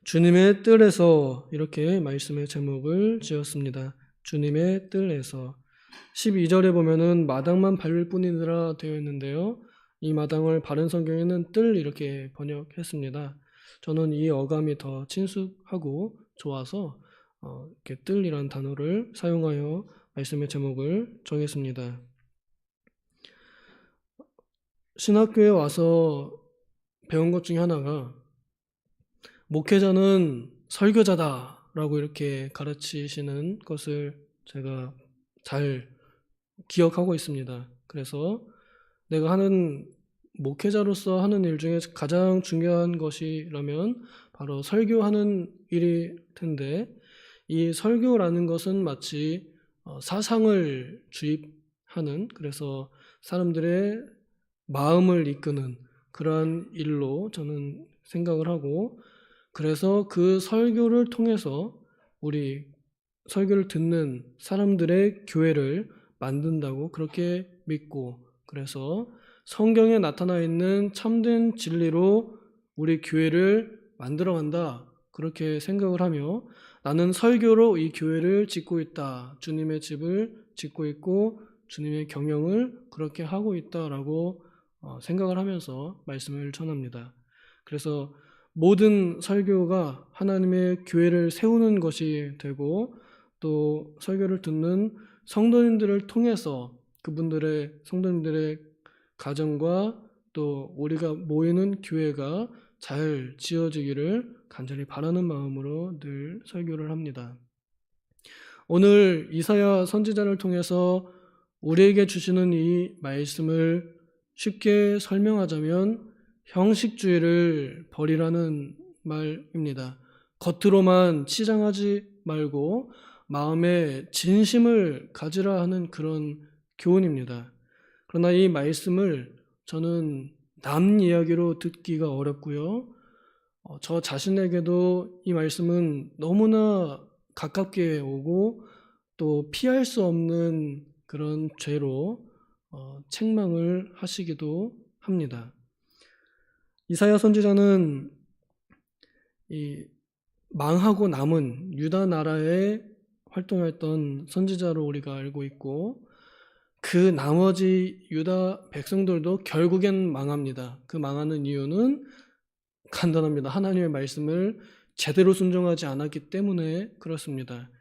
주님의 뜰에서 이렇게 말씀의 제목을 지었습니다. 주님의 뜰에서 12절에 보면은 마당만 밟을 뿐이니라 되어 있는데요. 이 마당을 바른 성경에는 뜰 이렇게 번역했습니다. 저는 이 어감이 더 친숙하고 좋아서 이렇게 뜰이라는 단어를 사용하여 말씀의 제목을 정했습니다. 신학교에 와서 배운 것 중에 하나가 목회자는 설교자다라고 이렇게 가르치시는 것을 제가 잘 기억하고 있습니다. 그래서 내가 하는 목회자로서 하는 일 중에 가장 중요한 것이라면 바로 설교하는 일일 텐데, 이 설교라는 것은 마치 사상을 주입하는, 그래서 사람들의 마음을 이끄는 그러한 일로 저는 생각을 하고, 그래서 그 설교를 통해서 우리 설교를 듣는 사람들의 교회를 만든다고 그렇게 믿고, 그래서 성경에 나타나 있는 참된 진리로 우리 교회를 만들어간다 그렇게 생각을 하며, 나는 설교로 이 교회를 짓고 있다, 주님의 집을 짓고 있고 주님의 경영을 그렇게 하고 있다라고 생각을 하면서 말씀을 전합니다. 그래서 모든 설교가 하나님의 교회를 세우는 것이 되고, 또 설교를 듣는 성도님들을 통해서 성도님들의 가정과 또 우리가 모이는 교회가 잘 지어지기를 간절히 바라는 마음으로 늘 설교를 합니다. 오늘 이사야 선지자를 통해서 우리에게 주시는 이 말씀을 쉽게 설명하자면 형식주의를 버리라는 말입니다. 겉으로만 치장하지 말고 마음에 진심을 가지라 하는 그런 교훈입니다. 그러나 이 말씀을 저는 남 이야기로 듣기가 어렵고요. 저 자신에게도 이 말씀은 너무나 가깝게 오고 또 피할 수 없는 그런 죄로 책망을 하시기도 합니다. 이사야 선지자는 이 망하고 남은 유다 나라에 활동했던 선지자로 우리가 알고 있고, 그 나머지 유다 백성들도 결국엔 망합니다. 그 망하는 이유는 간단합니다. 하나님의 말씀을 제대로 순종하지 않았기 때문에 그렇습니다.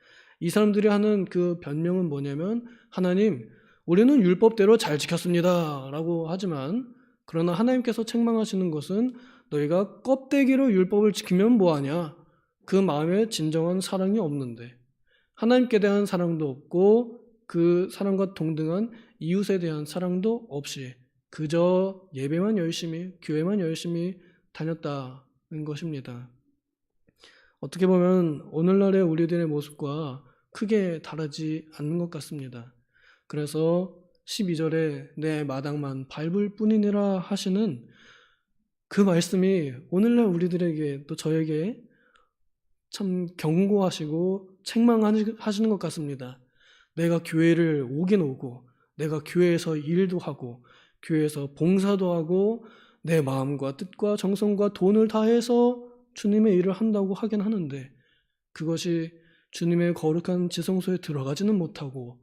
이 사람들이 하는 그 변명은 뭐냐면, 하나님, 우리는 율법대로 잘 지켰습니다 라고 하지만, 그러나 하나님께서 책망하시는 것은 너희가 껍데기로 율법을 지키면 뭐하냐? 그 마음에 진정한 사랑이 없는데, 하나님께 대한 사랑도 없고 그 사랑과 동등한 이웃에 대한 사랑도 없이 그저 예배만 열심히, 교회만 열심히 다녔다는 것입니다. 어떻게 보면 오늘날의 우리들의 모습과 크게 다르지 않는 것 같습니다. 그래서 12절에 내 마당만 밟을 뿐이니라 하시는 그 말씀이 오늘날 우리들에게, 또 저에게 참 경고하시고 책망하시는 것 같습니다. 내가 교회를 오긴 오고, 내가 교회에서 일도 하고, 교회에서 봉사도 하고, 내 마음과 뜻과 정성과 돈을 다해서 주님의 일을 한다고 하긴 하는데, 그것이 주님의 거룩한 지성소에 들어가지는 못하고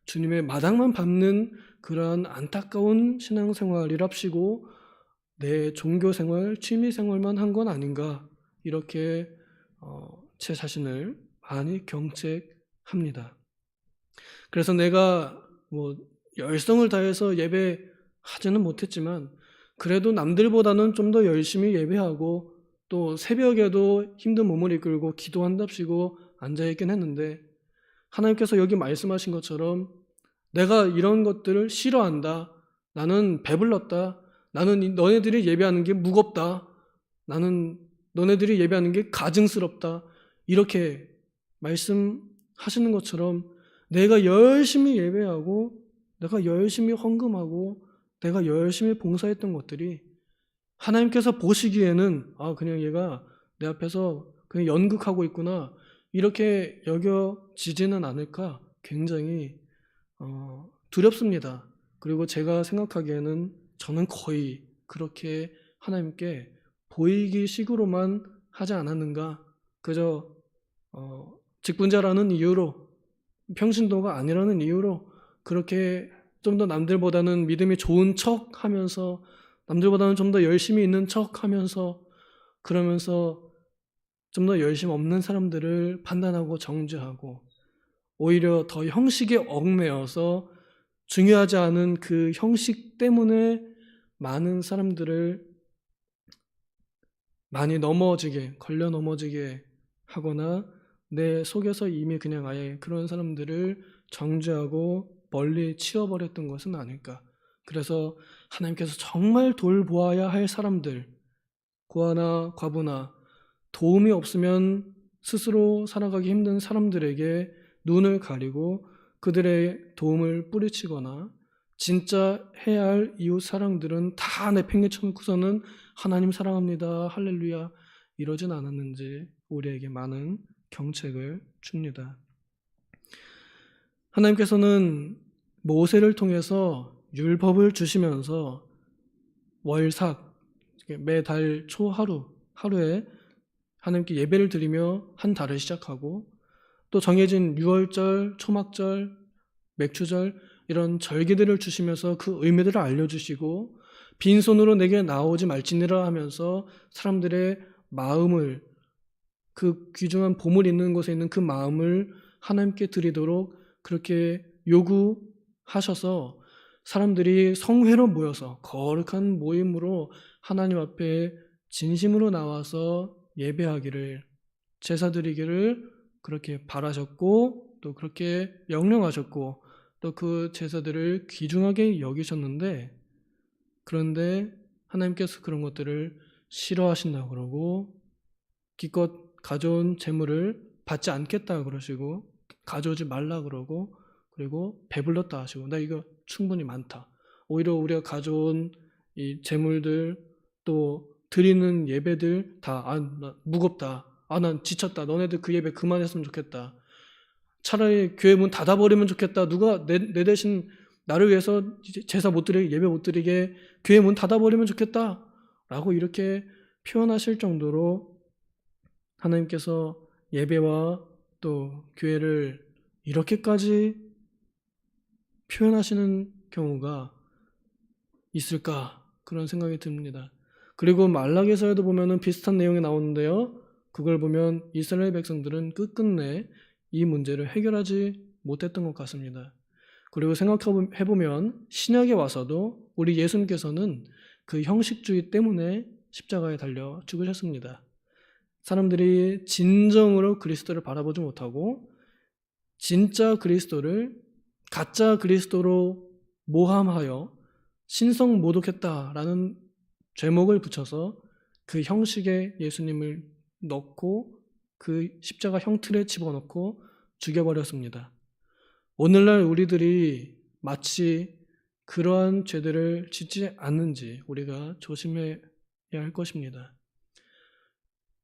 주님의 마당만 밟는 그러한 안타까운 신앙생활이랍시고 내 종교생활, 취미생활만 한 건 아닌가, 이렇게 제 자신을 많이 경책합니다. 그래서 내가 열성을 다해서 예배하지는 못했지만 그래도 남들보다는 좀 더 열심히 예배하고 또 새벽에도 힘든 몸을 이끌고 기도한답시고 앉아있긴 했는데, 하나님께서 여기 말씀하신 것처럼 내가 이런 것들을 싫어한다, 나는 배불렀다, 나는 너네들이 예배하는 게 무겁다, 나는 너네들이 예배하는 게 가증스럽다, 이렇게 말씀하시는 것처럼 내가 열심히 예배하고 내가 열심히 헌금하고 내가 열심히 봉사했던 것들이 하나님께서 보시기에는 그냥 얘가 내 앞에서 그냥 연극하고 있구나, 이렇게 여겨지지는 않을까 굉장히 두렵습니다. 그리고 제가 생각하기에는 저는 거의 그렇게 하나님께 보이기 식으로만 하지 않았는가? 그저 직분자라는 이유로, 평신도가 아니라는 이유로 그렇게 좀 더 남들보다는 믿음이 좋은 척 하면서, 남들보다는 좀 더 열심히 있는 척 하면서, 그러면서 좀 더 열심 없는 사람들을 판단하고 정죄하고, 오히려 더 형식에 얽매여서 중요하지 않은 그 형식 때문에 많은 사람들을 많이 걸려 넘어지게 하거나, 내 속에서 이미 그냥 아예 그런 사람들을 정죄하고 멀리 치워버렸던 것은 아닐까. 그래서 하나님께서 정말 돌보아야 할 사람들, 고아나 과부나 도움이 없으면 스스로 살아가기 힘든 사람들에게 눈을 가리고 그들의 도움을 뿌리치거나, 진짜 해야 할 이웃 사랑들은 다 내팽개쳐놓고서는 하나님 사랑합니다, 할렐루야, 이러진 않았는지 우리에게 많은 경책을 줍니다. 하나님께서는 모세를 통해서 율법을 주시면서 월삭, 매달 초 하루에 하나님께 예배를 드리며 한 달을 시작하고, 또 정해진 유월절, 초막절, 맥주절 이런 절기들을 주시면서 그 의미들을 알려주시고, 빈손으로 내게 나오지 말지니라 하면서 사람들의 마음을, 그 귀중한 보물 있는 곳에 있는 그 마음을 하나님께 드리도록 그렇게 요구하셔서 사람들이 성회로 모여서 거룩한 모임으로 하나님 앞에 진심으로 나와서 예배하기를, 제사드리기를 그렇게 바라셨고, 또 그렇게 명령하셨고, 또 그 제사들을 귀중하게 여기셨는데, 그런데 하나님께서 그런 것들을 싫어하신다고 그러고, 기껏 가져온 재물을 받지 않겠다 그러시고, 가져오지 말라 그러고, 그리고 배불렀다 하시고, 나 이거 충분히 많다. 오히려 우리가 가져온 이 재물들, 또 드리는 예배들 다 나 무겁다, 난 지쳤다, 너네들 그 예배 그만했으면 좋겠다, 차라리 교회 문 닫아버리면 좋겠다, 누가 내 대신 나를 위해서 제사 못 드리게, 예배 못 드리게 교회 문 닫아버리면 좋겠다 라고 이렇게 표현하실 정도로 하나님께서 예배와 또 교회를 이렇게까지 표현하시는 경우가 있을까, 그런 생각이 듭니다. 그리고 말라기서에도 보면은 비슷한 내용이 나오는데요, 그걸 보면 이스라엘 백성들은 끝끝내 이 문제를 해결하지 못했던 것 같습니다. 그리고 생각해보면 신약에 와서도 우리 예수님께서는 그 형식주의 때문에 십자가에 달려 죽으셨습니다. 사람들이 진정으로 그리스도를 바라보지 못하고 진짜 그리스도를 가짜 그리스도로 모함하여 신성 모독했다라는 죄목을 붙여서 그 형식에 예수님을 넣고 그 십자가 형틀에 집어넣고 죽여버렸습니다. 오늘날 우리들이 마치 그러한 죄들을 짓지 않는지 우리가 조심해야 할 것입니다.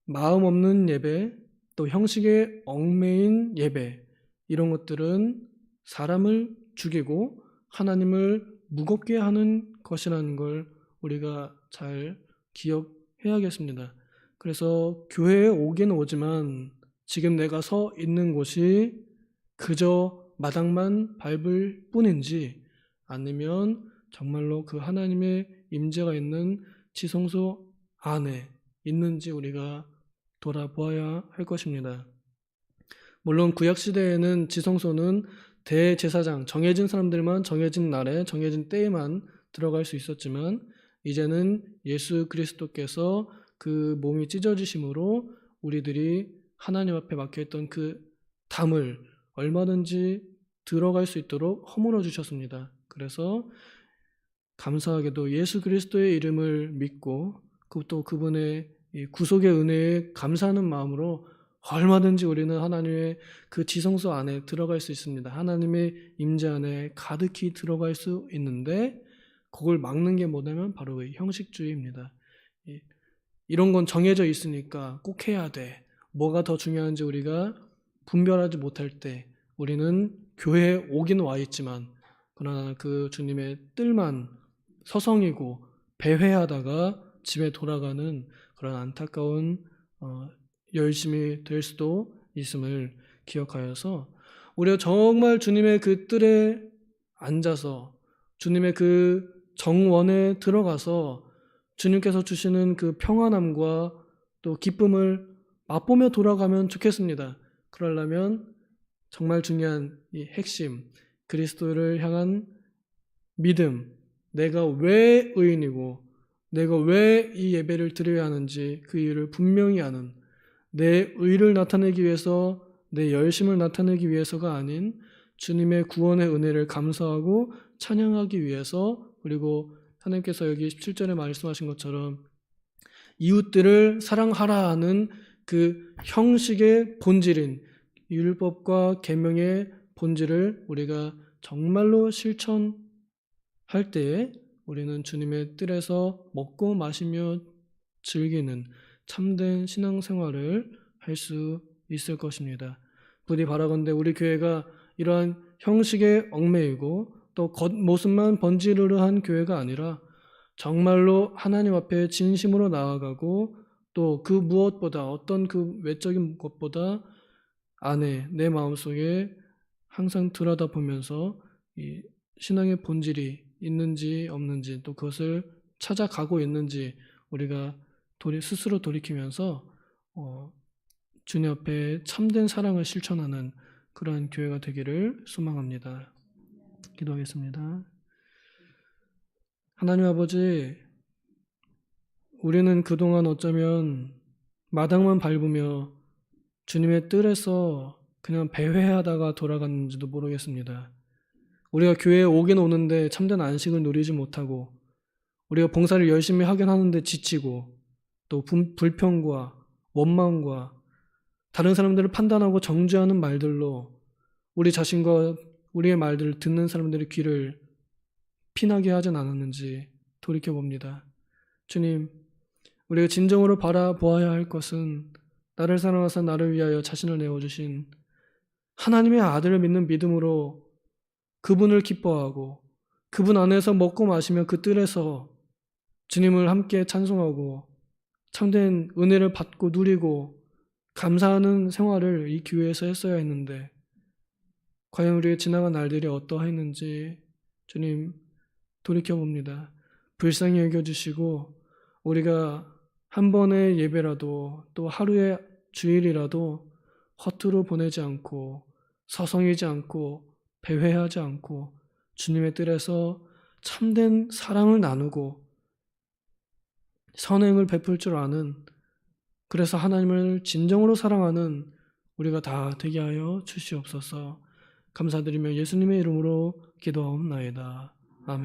마음 없는 예배, 또 형식에 얽매인 예배, 이런 것들은 사람을 죽이고 하나님을 무겁게 하는 것이라는 걸 우리가 잘 기억해야겠습니다. 그래서 교회에 오긴 오지만 지금 내가 서 있는 곳이 그저 마당만 밟을 뿐인지, 아니면 정말로 그 하나님의 임재가 있는 지성소 안에 있는지 우리가 돌아보아야 할 것입니다. 물론 구약시대에는 지성소는 대제사장, 정해진 사람들만 정해진 날에 정해진 때에만 들어갈 수 있었지만, 이제는 예수 그리스도께서 그 몸이 찢어지심으로 우리들이 하나님 앞에 막혀있던 그 담을 얼마든지 들어갈 수 있도록 허물어 주셨습니다. 그래서 감사하게도 예수 그리스도의 이름을 믿고 또 그분의 구속의 은혜에 감사하는 마음으로 얼마든지 우리는 하나님의 그 지성소 안에 들어갈 수 있습니다. 하나님의 임재 안에 가득히 들어갈 수 있는데, 그걸 막는 게 뭐냐면 바로 그 형식주의입니다. 이런 건 정해져 있으니까 꼭 해야 돼. 뭐가 더 중요한지 우리가 분별하지 못할 때 우리는 교회에 오긴 와 있지만, 그러나 그 주님의 뜰만 서성이고 배회하다가 집에 돌아가는 그런 안타까운 열심히 될 수도 있음을 기억하여서 우리가 정말 주님의 그 뜰에 앉아서 주님의 그 정원에 들어가서 주님께서 주시는 그 평안함과 또 기쁨을 맛보며 돌아가면 좋겠습니다. 그러려면 정말 중요한 이 핵심, 그리스도를 향한 믿음, 내가 왜 의인이고 내가 왜 이 예배를 드려야 하는지 그 이유를 분명히 아는, 내 의를 나타내기 위해서, 내 열심을 나타내기 위해서가 아닌 주님의 구원의 은혜를 감사하고 찬양하기 위해서, 그리고 하나님께서 여기 17절에 말씀하신 것처럼 이웃들을 사랑하라 하는 그 형식의 본질인 율법과 계명의 본질을 우리가 정말로 실천할 때에 우리는 주님의 뜰에서 먹고 마시며 즐기는 참된 신앙생활을 할 수 있을 것입니다. 부디 바라건대 우리 교회가 이러한 형식에 얽매이고 또 겉모습만 번지르르한 교회가 아니라 정말로 하나님 앞에 진심으로 나아가고 또 그 무엇보다 어떤 그 외적인 것보다 안에 내 마음속에 항상 들여다보면서 이 신앙의 본질이 있는지 없는지 또 그것을 찾아가고 있는지 우리가 스스로 돌이키면서 주님 앞에 참된 사랑을 실천하는 그러한 교회가 되기를 소망합니다. 기도하겠습니다. 하나님 아버지, 우리는 그동안 어쩌면 마당만 밟으며 주님의 뜰에서 그냥 배회하다가 돌아갔는지도 모르겠습니다. 우리가 교회에 오긴 오는데 참된 안식을 누리지 못하고 우리가 봉사를 열심히 하긴 하는데 지치고 또 불평과 원망과 다른 사람들을 판단하고 정죄하는 말들로 우리 자신과 우리의 말들을 듣는 사람들의 귀를 피나게 하진 않았는지 돌이켜봅니다. 주님, 우리가 진정으로 바라보아야 할 것은 나를 사랑하사 나를 위하여 자신을 내어주신 하나님의 아들을 믿는 믿음으로 그분을 기뻐하고 그분 안에서 먹고 마시며 그 뜰에서 주님을 함께 찬송하고 참된 은혜를 받고 누리고 감사하는 생활을 이 교회에서 했어야 했는데 과연 우리의 지나간 날들이 어떠했는지 주님 돌이켜봅니다. 불쌍히 여겨주시고 우리가 한 번의 예배라도 또 하루의 주일이라도 허투루 보내지 않고 서성이지 않고 배회하지 않고 주님의 뜰에서 참된 사랑을 나누고 선행을 베풀 줄 아는, 그래서 하나님을 진정으로 사랑하는 우리가 다 되게 하여 주시옵소서. 감사드리며 예수님의 이름으로 기도하옵나이다. 아멘.